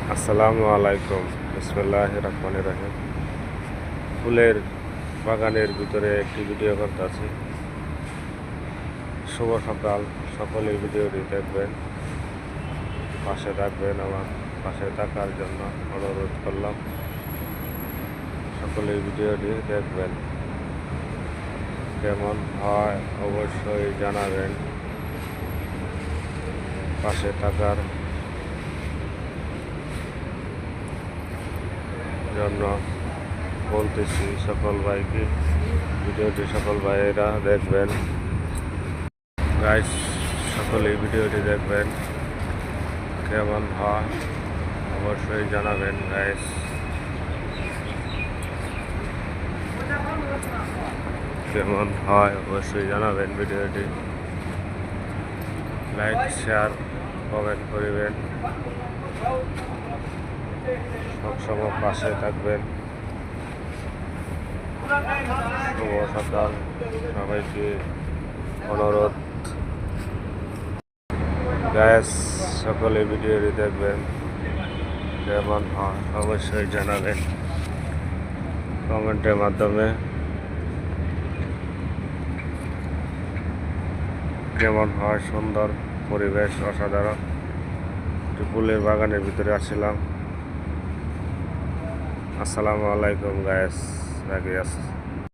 আসসালামু আলাইকুম। বিসমিল্লাহির রহমানির রহিম। ফুলের বাগানের ভিতরে একটি ভিডিও করতেছি। শুভ সকাল। সকলের ভিডিওটি দেখবেন, পাশে থাকবেন। আমার পাশে থাকার জন্য অনুরোধ করলাম। সকলের ভিডিওটি দেখবেন, কেমন হয় অবশ্যই জানাবেন। পাশে থাকার জন্য বলতেছি সকল ভাইকে, ভিডিওটি সকল ভাইয়েরা দেখবেন। গাইস, সকলেই ভিডিওটি দেখবেন, কেমন হয় অবশ্যই জানাবেন। গাইস, কেমন হয় অবশ্যই জানাবেন। ভিডিওটি লাইক, শেয়ার, কমেন্ট করিবেন। সবসময় পাশে থাকবেন। শুভ সকাল সবাইকে অনুরোধ। গ্যাস, সকলে ভিডিওটি দেখবেন, কেমন হয় অবশ্যই জানাবেন কমেন্টের মাধ্যমে। কেমন হয় সুন্দর পরিবেশ, অসাধারণ। ফুলের বাগানের ভিতরে আসছিলাম। আসসালামু আলাইকুম গাইস, রাখি।